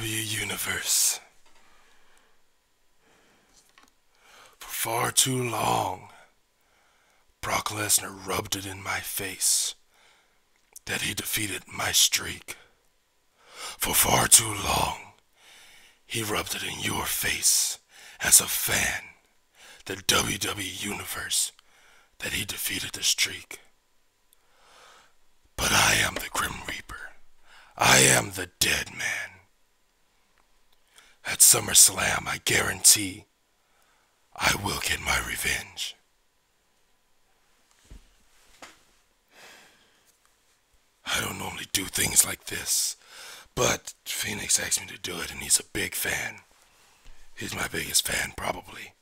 WWE Universe. For far too long, Brock Lesnar rubbed it in my face that he defeated my streak. For far too long, he rubbed it in your face as a fan, the WWE Universe, that he defeated the streak. But I am the Grim Reaper. I am the dead man. At SummerSlam, I guarantee I will get my revenge. I don't normally do things like this, but Phoenix asked me to do it, and he's a big fan. He's my biggest fan, probably.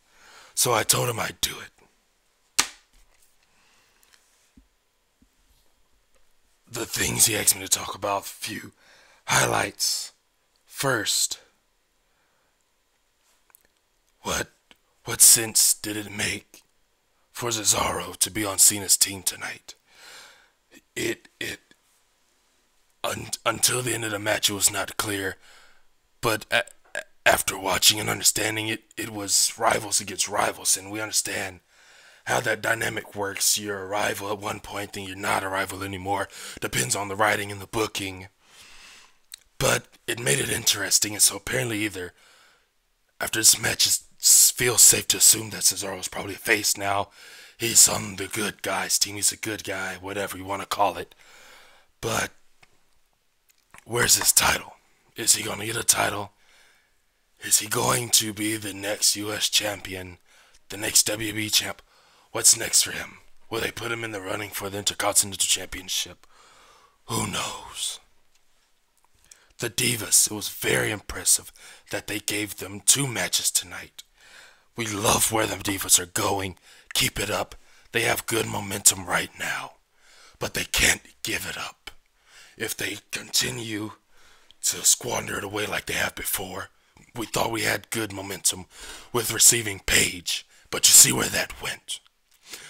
So I told him I'd do it. The things he asked me to talk about, a few highlights. First, what sense did it make for Cesaro to be on Cena's team tonight? Until the end of the match, it was not clear, but after watching and understanding it, it was rivals against rivals, and we understand how that dynamic works. You're a rival at one point, then you're not a rival anymore. Depends on the writing and the booking. But it made it interesting, and so apparently either after this match, it feels safe to assume that Cesaro is probably a face now. He's on the good guys team. He's a good guy, whatever you want to call it. But where's his title? Is he going to get a title? Is he going to be the next U.S. champion? The next WWE champ? What's next for him? Will they put him in the running for the Intercontinental Championship? Who knows? The Divas, it was very impressive that they gave them 2 matches tonight. We love where the Divas are going. Keep it up. They have good momentum right now. But they can't give it up. If they continue to squander it away like they have before, we thought we had good momentum with receiving Paige, but you see where that went.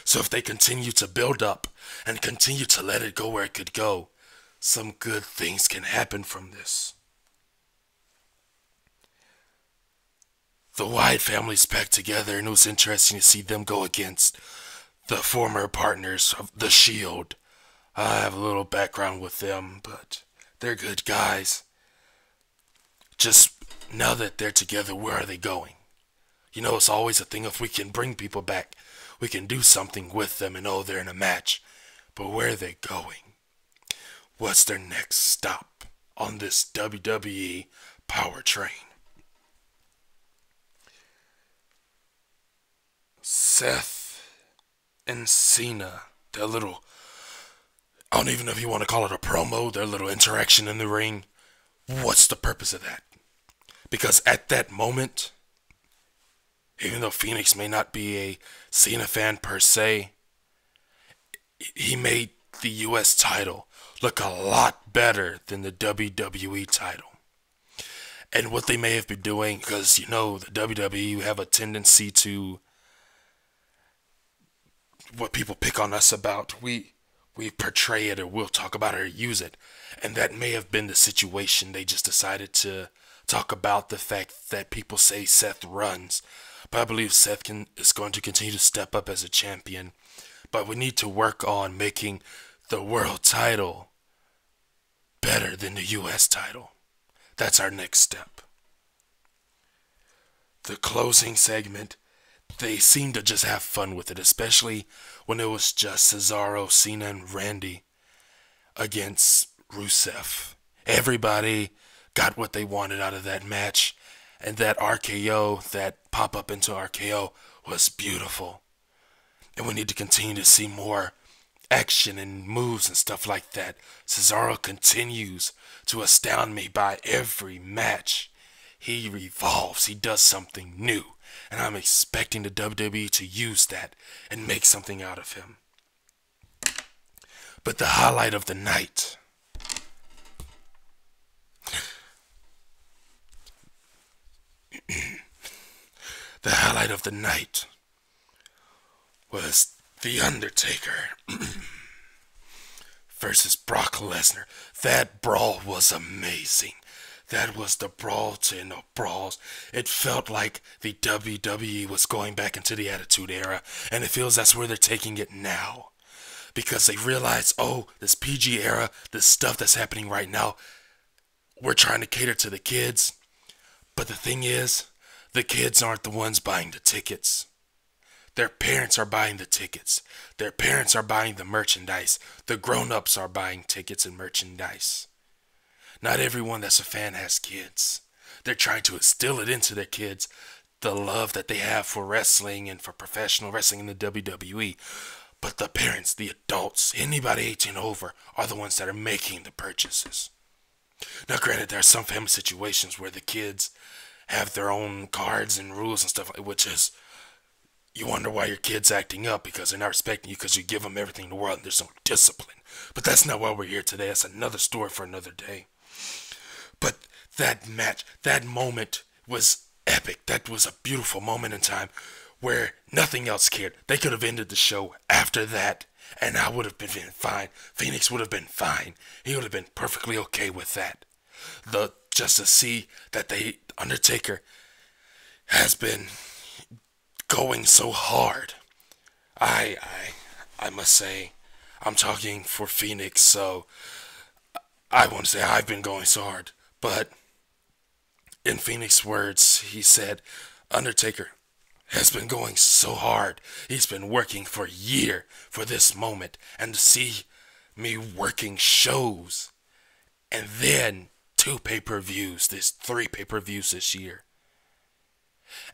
So if they continue to build up and continue to let it go where it could go, some good things can happen from this. The Wyatt family's back together, and it was interesting to see them go against the former partners of The Shield. I have a little background with them, but they're good guys. Just now that they're together, where are they going? You know, it's always a thing, if we can bring people back, we can do something with them, and oh, they're in a match. But where are they going? What's their next stop on this WWE power train? Seth and Cena, their little, I don't even know if you want to call it a promo, their little interaction in the ring. What's the purpose of that? Because at that moment, even though Phoenix may not be a Cena fan per se, he made the US title look a lot better than the WWE title. And what they may have been doing, because you know the WWE have a tendency to, what people pick on us about, we portray it, or we'll talk about it or use it. And that may have been the situation. They just decided to talk about the fact that people say Seth runs. But I believe Seth is going to continue to step up as a champion. But we need to work on making the world title better than the US title. That's our next step. The closing segment, they seemed to just have fun with it, especially when it was just Cesaro, Cena, and Randy against Rusev. Everybody got what they wanted out of that match, and that RKO, that pop-up into RKO, was beautiful. And we need to continue to see more action and moves and stuff like that. Cesaro continues to astound me by every match. He revolves, he does something new, and I'm expecting the WWE to use that and make something out of him. But the highlight of the night, was The Undertaker versus Brock Lesnar. That brawl was amazing. That was the brawl to end of brawls. It felt like the WWE was going back into the Attitude Era, and it feels that's where they're taking it now. Because they realize, oh, this PG era, this stuff that's happening right now, we're trying to cater to the kids. But the thing is, the kids aren't the ones buying the tickets. Their parents are buying the tickets. Their parents are buying the merchandise. The grown-ups are buying tickets and merchandise. Not everyone that's a fan has kids. They're trying to instill it into their kids, the love that they have for wrestling and for professional wrestling in the WWE. But the parents, the adults, anybody 18 over, are the ones that are making the purchases. Now granted, there are some family situations where the kids have their own cards and rules and stuff, which is, you wonder why your kid's acting up because they're not respecting you because you give them everything in the world and there's no discipline. But that's not why we're here today. That's another story for another day. But that match, that moment was epic. That was a beautiful moment in time where nothing else cared. They could have ended the show after that and I would have been fine. Phoenix would have been fine. He would have been perfectly okay with that. Just to see that Undertaker has been going so hard. I must say, I'm talking for Phoenix, so I won't say I've been going so hard. But in Phoenix's words, he said, Undertaker has been going so hard. He's been working for a year for this moment. And to see me working shows and then 2 pay-per-views, there's 3 pay-per-views this year.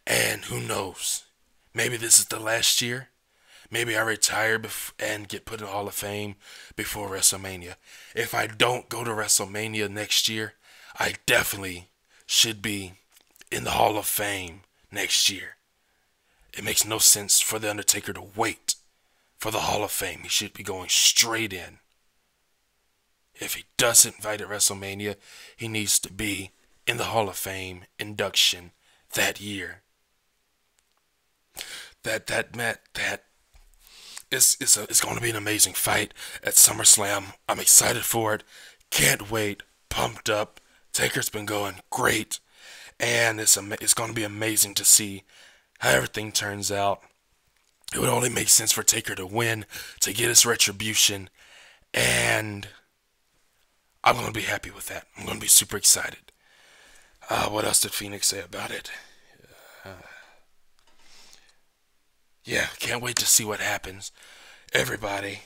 And who knows? Maybe this is the last year. Maybe I retire and get put in the Hall of Fame before WrestleMania. If I don't go to WrestleMania next year, I definitely should be in the Hall of Fame next year. It makes no sense for The Undertaker to wait for the Hall of Fame. He should be going straight in. If he doesn't fight at WrestleMania, he needs to be in the Hall of Fame induction that year. It's going to be an amazing fight at SummerSlam. I'm excited for it. Can't wait. Pumped up. Taker's been going great, and it's going to be amazing to see how everything turns out. It would only make sense for Taker to win, to get his retribution, and I'm going to be happy with that. I'm going to be super excited. What else did Phoenix say about it? Yeah, can't wait to see what happens. Everybody,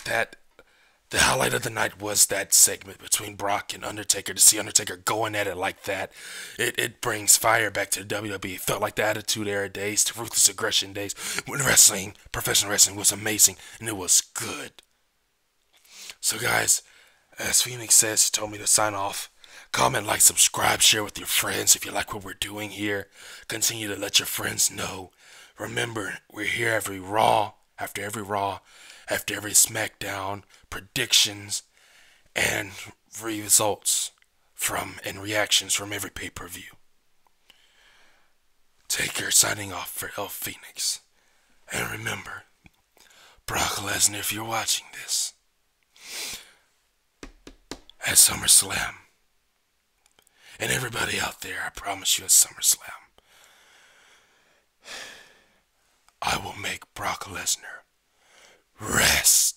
the highlight of the night was that segment between Brock and Undertaker. To see Undertaker going at it like that, it brings fire back to the WWE. It felt like the Attitude Era days, the Ruthless Aggression days, when wrestling, professional wrestling was amazing, and it was good. So guys, as Phoenix says, he told me to sign off. Comment, like, subscribe, share with your friends if you like what we're doing here. Continue to let your friends know. Remember, we're here every Raw, after every SmackDown, predictions, and results and reactions from every pay-per-view. Taker signing off for ElPhoenix. And remember, Brock Lesnar, if you're watching this, at SummerSlam, and everybody out there, I promise you at SummerSlam, I will make Brock Lesnar rest.